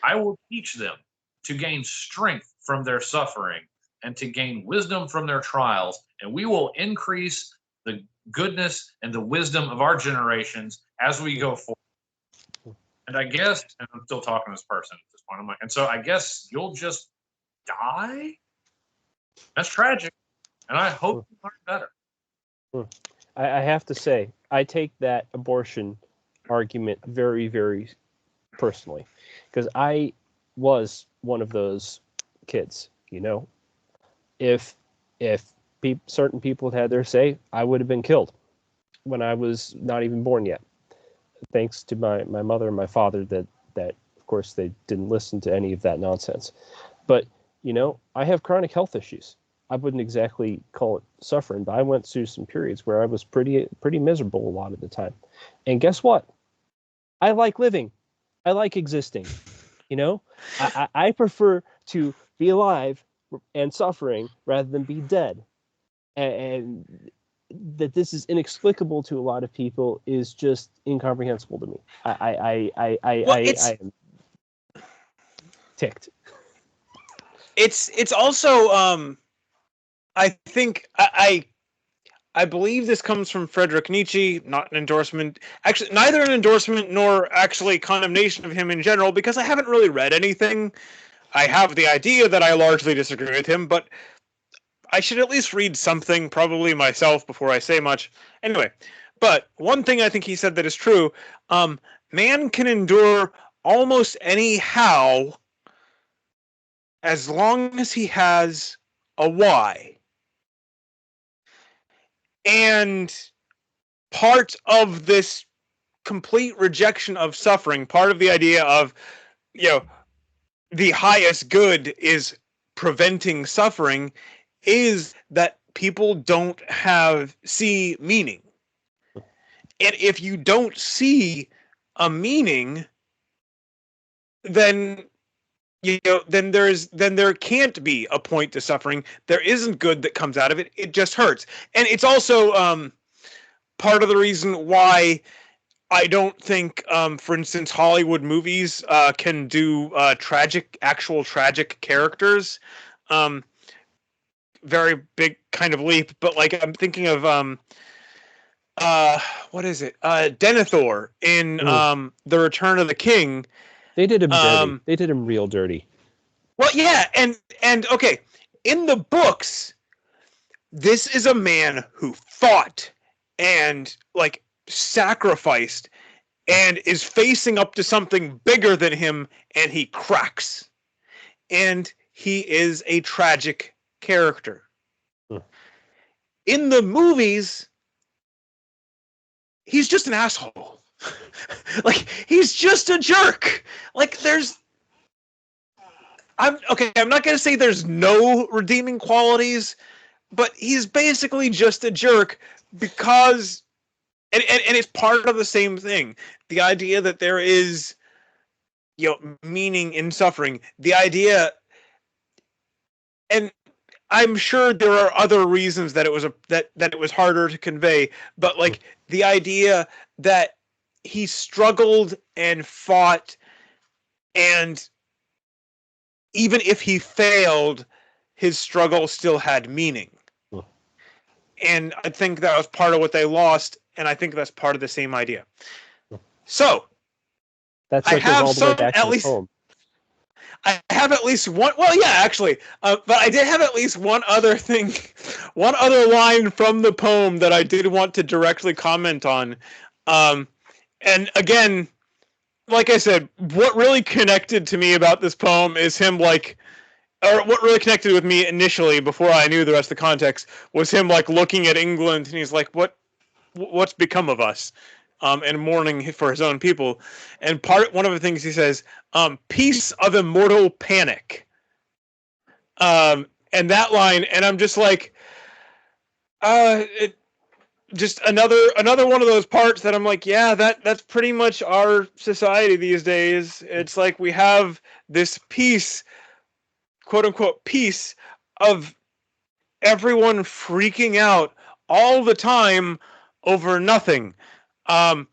I will teach them to gain strength from their suffering and to gain wisdom from their trials. And we will increase the goodness and the wisdom of our generations as we go forward. And I guess, and I'm still talking to this person at this point, I'm like, and so I guess you'll just die? That's tragic. And I hope you learn better. I have to say, I take that abortion argument very, very personally, because I was one of those kids. If certain people had their say, I would have been killed when I was not even born yet. Thanks to my mother and my father, that of course they didn't listen to any of that nonsense. But I have chronic health issues. I wouldn't exactly call it suffering, but I went through some periods where I was pretty miserable a lot of the time. And guess what? I like living. I like existing. I prefer to be alive and suffering rather than be dead. And that this is inexplicable to a lot of people is just incomprehensible to me. I am ticked. It's also I think I believe this comes from Friedrich Nietzsche, not an endorsement. Actually, neither an endorsement nor actually condemnation of him in general, because I haven't really read anything. I have the idea that I largely disagree with him, but I should at least read something, probably myself, before I say much. Anyway, but one thing I think he said that is true, man can endure almost anyhow as long as he has a why. And part of this complete rejection of suffering, part of the idea of, the highest good is preventing suffering, is that people don't see meaning. And if you don't see a meaning, then then there can't be a point to suffering. There isn't good that comes out of it. It just hurts. And it's also part of the reason why I don't think, for instance, Hollywood movies can do actual tragic characters. Very big kind of leap, but like I'm thinking of what is it? Denethor in The Return of the King. They did him dirty. They did him real dirty. Well, yeah, and okay, in the books, this is a man who fought and like sacrificed and is facing up to something bigger than him, and he cracks. And he is a tragic character. In the movies, he's just an asshole. Like, he's just a jerk. Like, I'm not going to say there's no redeeming qualities, but he's basically just a jerk because, and it's part of the same thing. The idea that there is, meaning in suffering. The idea, and I'm sure there are other reasons that it was that it was harder to convey, but like the idea that he struggled and fought, and even if he failed, his struggle still had meaning. And I think that was part of what they lost, and I think that's part of the same idea. So That's I have all the way back to the poem. I have at least one. Well, yeah, actually, but I did have at least one other thing, one other line from the poem that I did want to directly comment on. And again, like I said, what really connected to me about this poem is him or what really connected with me initially before I knew the rest of the context was him looking at England, and he's like, what's become of us? And mourning for his own people. And one of the things he says, peace of immortal panic. And that line, and I'm just like, just another one of those parts that I'm like, yeah, that's pretty much our society these days. It's like we have this peace, quote unquote, peace of everyone freaking out all the time over nothing. And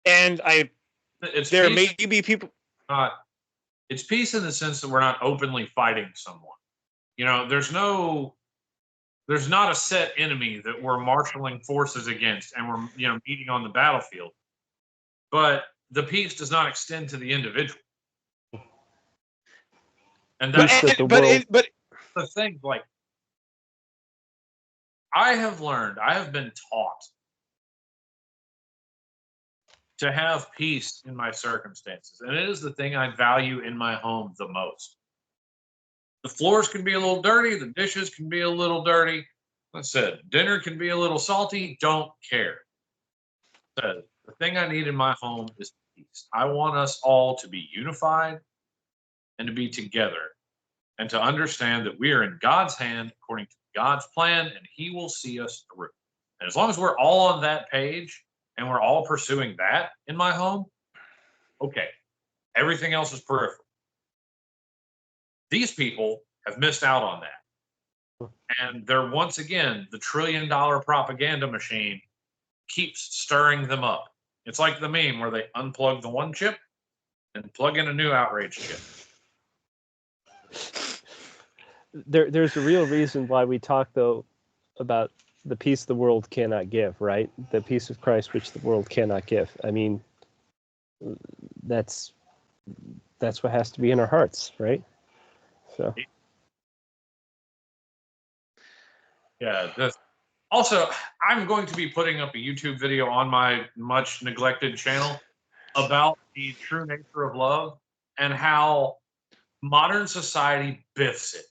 there may be people. It's peace in the sense that we're not openly fighting someone. There's not a set enemy that we're marshaling forces against, and we're meeting on the battlefield. But the peace does not extend to the individual. And that's the thing. Like, I have been taught to have peace in my circumstances. And it is the thing I value in my home the most. The floors can be a little dirty. The dishes can be a little dirty. Like I said, dinner can be a little salty. Don't care. The thing I need in my home is peace. I want us all to be unified and to be together and to understand that we are in God's hand according to God's plan, and he will see us through. And as long as we're all on that page, and we're all pursuing that in my home, okay, everything else is peripheral. These people have missed out on that. And they're, once again, the $1 trillion propaganda machine keeps stirring them up. It's like the meme where they unplug the one chip and plug in a new outrage chip. There's a real reason why we talk, though, about the peace the world cannot give, right? The peace of Christ which the world cannot give. I mean, that's what has to be in our hearts, right? So yeah. Also, I'm going to be putting up a YouTube video on my much neglected channel about the true nature of love and how modern society biffs it.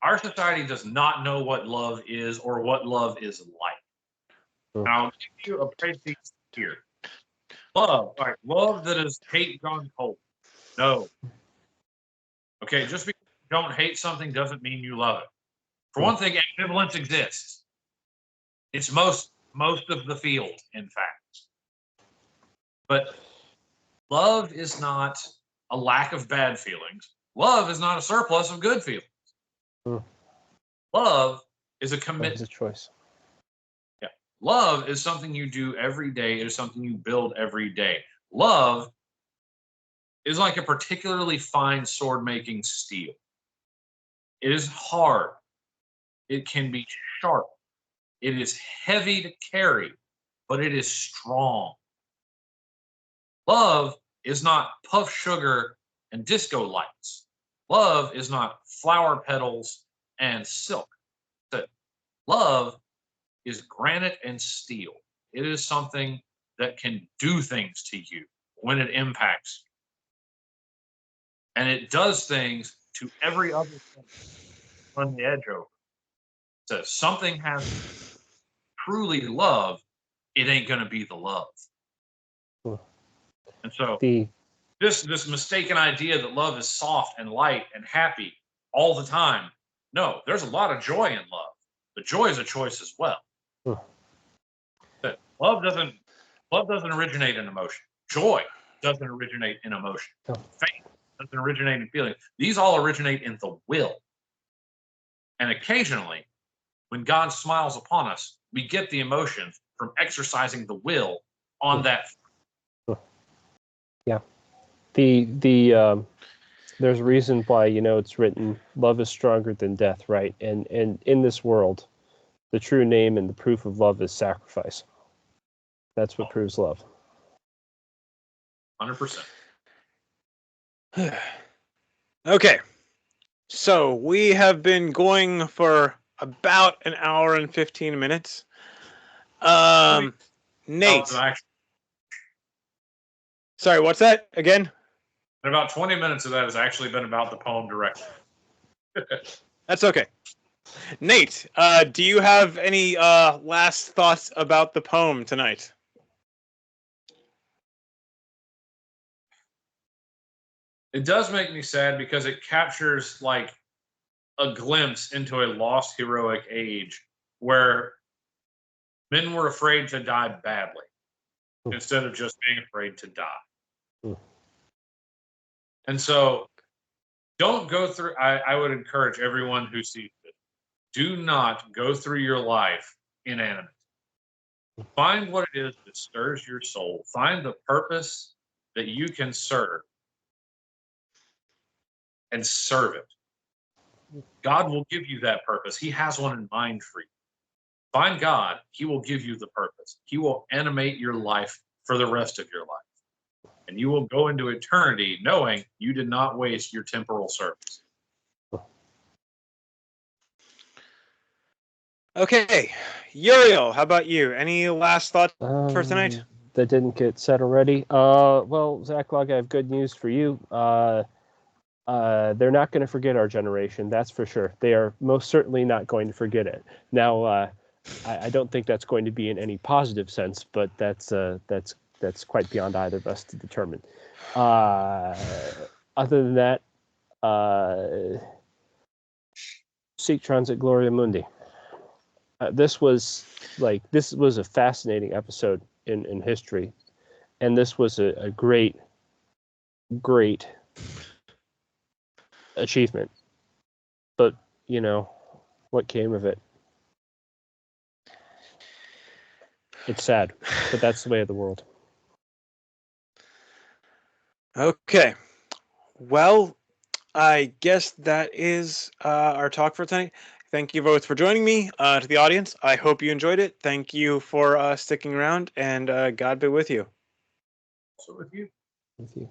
Our society does not know what love is or what love is like. And I'll give you a précis here. Love, like love that is hate gone cold. No. Okay, just because you don't hate something doesn't mean you love it. For one thing, ambivalence exists. It's most of the field, in fact. But love is not a lack of bad feelings. Love is not a surplus of good feelings. Love is a commitment. It's a choice. Yeah. Love is something you do every day. It is something you build every day. Love is like a particularly fine sword-making steel. It is hard. It can be sharp. It is heavy to carry, but it is strong. Love is not puff sugar and disco lights. Love is not flower petals and silk. Love is granite and steel. It is something that can do things to you when it impacts you. And it does things to every other thing on the edge over. So if something has truly love, it ain't going to be the love. And so this mistaken idea that love is soft and light and happy all the time. No, there's a lot of joy in love. The joy is a choice as well. But love doesn't originate in emotion. Joy doesn't originate in emotion. Faith doesn't originate in feeling. These all originate in the will. And occasionally, when God smiles upon us, we get the emotions from exercising the will on that. Yeah. There's a reason why, it's written, love is stronger than death, right? And in this world, the true name and the proof of love is sacrifice. That's what proves love. 100%. Okay. So we have been going for about an hour and 15 minutes. Nate. Sorry, what's that again? And about 20 minutes of that has actually been about the poem directly. That's okay. Nate, do you have any last thoughts about the poem tonight? It does make me sad because it captures like a glimpse into a lost heroic age where men were afraid to die badly instead of just being afraid to die. And so don't go through, I would encourage everyone who sees it, do not go through your life inanimate. Find what it is that stirs your soul. Find the purpose that you can serve and serve it. God will give you that purpose. He has one in mind for you. Find God, He will give you the purpose. He will animate your life for the rest of your life. And you will go into eternity knowing you did not waste your temporal service. Okay. Uriel, how about you? Any last thoughts for tonight? That didn't get said already. Well, Zachlog, I have good news for you. They're not going to forget our generation, that's for sure. They are most certainly not going to forget it. Now, I don't think that's going to be in any positive sense, but that's quite beyond either of us to determine. Other than that, Seek Transit Gloria Mundi. This was a fascinating episode in history, and this was a great achievement. But what came of it? It's sad, but that's the way of the world. Okay. Well, I guess that is our talk for tonight. Thank you both for joining me. To the audience, I hope you enjoyed it. Thank you for sticking around, and God be with you. Also with you. With you.